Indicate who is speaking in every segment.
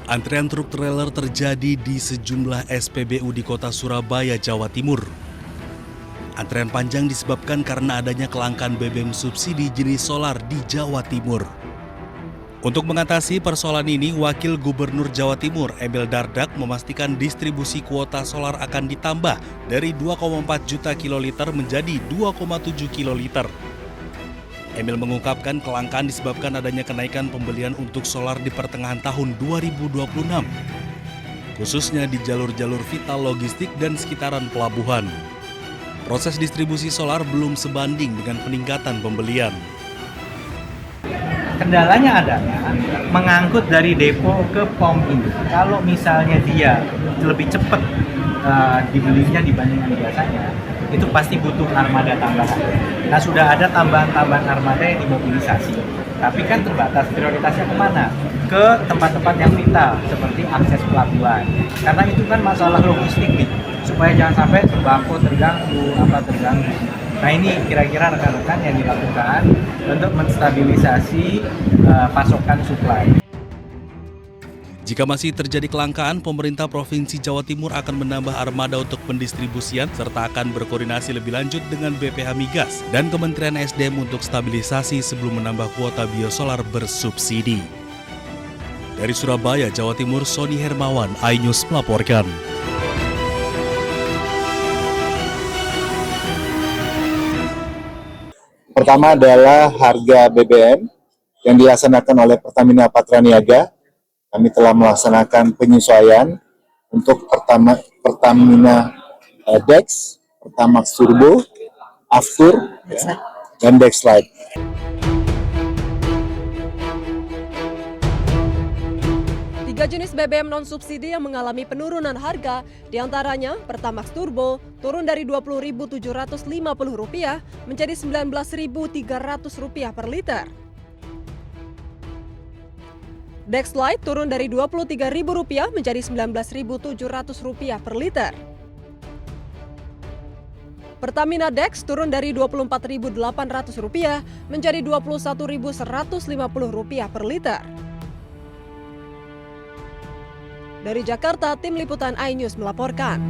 Speaker 1: Antrean truk trailer terjadi di sejumlah SPBU di kota Surabaya, Jawa Timur. Antrean panjang disebabkan karena adanya kelangkaan BBM subsidi jenis solar di Jawa Timur. Untuk mengatasi persoalan ini, Wakil Gubernur Jawa Timur Emil Dardak memastikan distribusi kuota solar akan ditambah dari 2,4 juta kiloliter menjadi 2,7 kiloliter. Emil mengungkapkan kelangkaan disebabkan adanya kenaikan pembelian untuk solar di pertengahan tahun 2026, khususnya di jalur-jalur vital logistik dan sekitaran pelabuhan. Proses distribusi solar belum sebanding dengan peningkatan pembelian.
Speaker 2: Kendalanya adalah mengangkut dari depo ke pom ini. Kalau misalnya dia lebih cepat dibelinya dibandingkan biasanya, itu pasti butuh armada tambahan. Nah, sudah ada tambahan-tambahan armada yang dimobilisasi, tapi kan terbatas. Prioritasnya kemana? Ke tempat-tempat yang vital, seperti akses pelabuhan. Karena itu kan masalah logistik nih, supaya jangan sampai sembako terganggu. Nah, ini kira-kira rekan-rekan yang dilakukan untuk menstabilisasi pasokan suplai.
Speaker 1: Jika masih terjadi kelangkaan, pemerintah Provinsi Jawa Timur akan menambah armada untuk pendistribusian serta akan berkoordinasi lebih lanjut dengan BPH Migas dan Kementerian SDM untuk stabilisasi sebelum menambah kuota biosolar bersubsidi. Dari Surabaya, Jawa Timur, Sony Hermawan, iNews melaporkan.
Speaker 3: Pertama adalah harga BBM yang dilaksanakan oleh Pertamina Patraniaga. Kami telah melaksanakan penyesuaian untuk Pertamina Dex, Pertamax Turbo, Aftur, dan Dexlite.
Speaker 4: Tiga jenis BBM non-subsidi yang mengalami penurunan harga, diantaranya Pertamax Turbo turun dari Rp20.750 menjadi Rp19.300 per liter. Dexlite turun dari Rp23.000 menjadi Rp19.700 per liter. Pertamina Dex turun dari Rp24.800 menjadi Rp21.150 per liter. Dari Jakarta, tim liputan iNews melaporkan.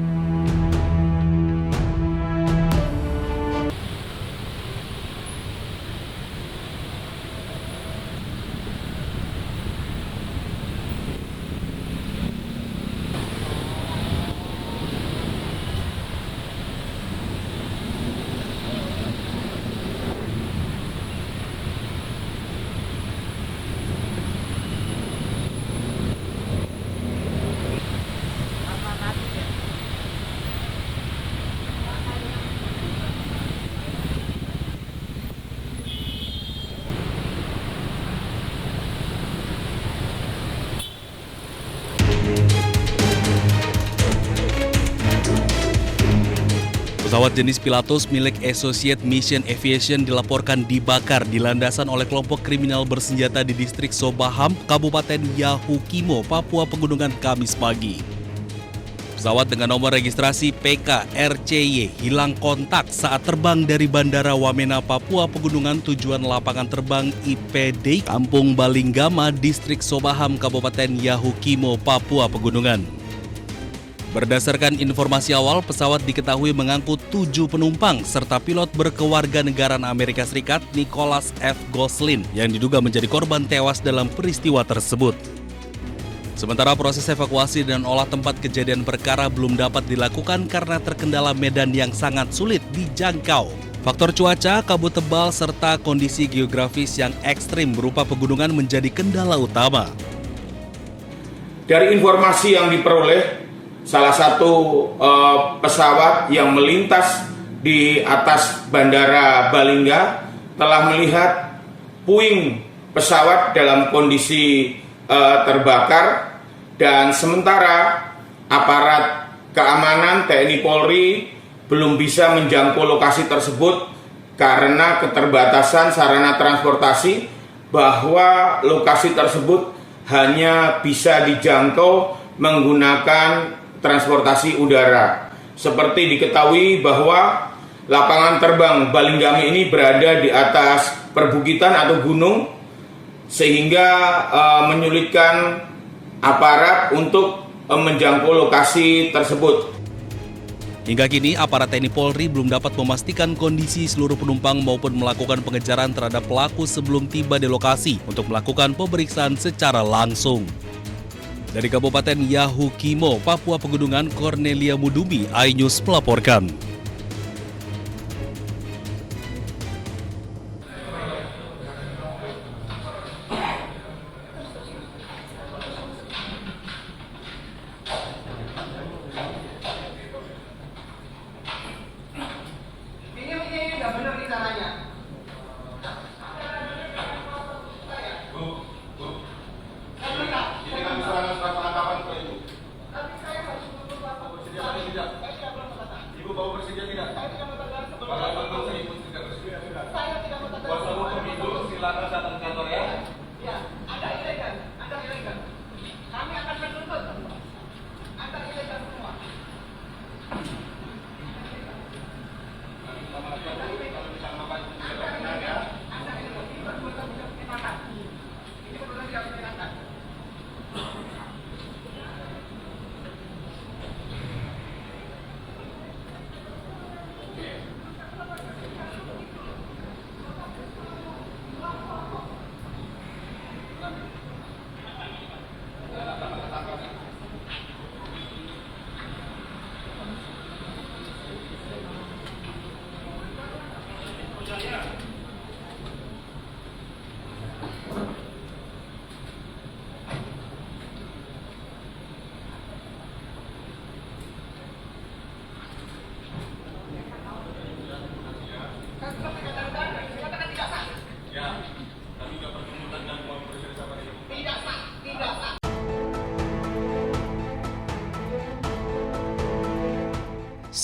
Speaker 1: Pesawat jenis Pilatus milik Associate Mission Aviation dilaporkan dibakar di landasan oleh kelompok kriminal bersenjata di distrik Sobaham, Kabupaten Yahukimo, Papua Pegunungan, Kamis pagi. Pesawat dengan nomor registrasi PK-RCY hilang kontak saat terbang dari Bandara Wamena, Papua Pegunungan tujuan lapangan terbang IPD Kampung Balinggama, distrik Sobaham, Kabupaten Yahukimo, Papua Pegunungan. Berdasarkan informasi awal, pesawat diketahui mengangkut 7 penumpang serta pilot berkewarganegaraan Amerika Serikat Nicholas F. Goslin yang diduga menjadi korban tewas dalam peristiwa tersebut. Sementara proses evakuasi dan olah tempat kejadian perkara belum dapat dilakukan karena terkendala medan yang sangat sulit dijangkau. Faktor cuaca, kabut tebal, serta kondisi geografis yang ekstrim berupa pegunungan menjadi kendala utama.
Speaker 5: Dari informasi yang diperoleh, salah satu pesawat yang melintas di atas Bandara Balingga telah melihat puing pesawat dalam kondisi terbakar, dan sementara aparat keamanan TNI Polri belum bisa menjangkau lokasi tersebut karena keterbatasan sarana transportasi, bahwa lokasi tersebut hanya bisa dijangkau menggunakan transportasi udara. Seperti diketahui bahwa lapangan terbang Balinggami ini berada di atas perbukitan atau gunung sehingga menyulitkan aparat untuk menjangkau lokasi tersebut.
Speaker 1: Hingga kini, aparat TNI Polri belum dapat memastikan kondisi seluruh penumpang maupun melakukan pengejaran terhadap pelaku sebelum tiba di lokasi untuk melakukan pemeriksaan secara langsung. Dari Kabupaten Yahukimo, Papua Pegunungan, Cornelia Mudumi, iNews melaporkan.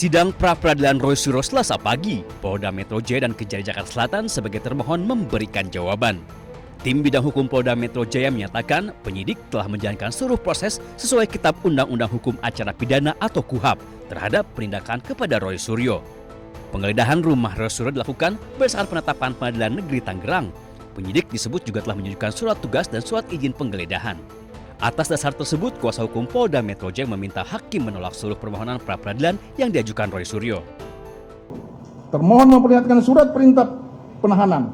Speaker 6: Sidang pra-peradilan Roy Suryo Selasa pagi, Polda Metro Jaya dan Kejari Jakarta Selatan sebagai termohon memberikan jawaban. Tim bidang hukum Polda Metro Jaya menyatakan penyidik telah menjalankan seluruh proses sesuai Kitab Undang-Undang Hukum Acara Pidana atau KUHAP terhadap penindakan kepada Roy Suryo. Penggeledahan rumah Roy Suryo dilakukan berdasarkan penetapan Pengadilan Negeri Tangerang. Penyidik disebut juga telah menunjukkan surat tugas dan surat izin penggeledahan. Atas dasar tersebut, kuasa hukum Polda Metro Jaya meminta hakim menolak seluruh permohonan pra-peradilan yang diajukan Roy Suryo.
Speaker 7: Termohon memperlihatkan surat perintah penahanan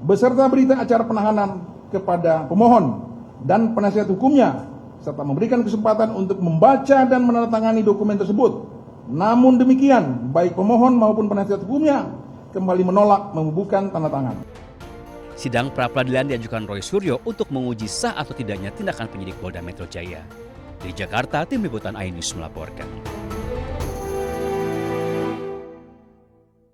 Speaker 7: beserta berita acara penahanan kepada pemohon dan penasihat hukumnya serta memberikan kesempatan untuk membaca dan menandatangani dokumen tersebut. Namun demikian, baik pemohon maupun penasihat hukumnya kembali menolak membubuhkan tanda tangan.
Speaker 6: Sidang pra-peradilan diajukan Roy Suryo untuk menguji sah atau tidaknya tindakan penyidik Polda Metro Jaya. Di Jakarta, Tim Liputan iNews melaporkan.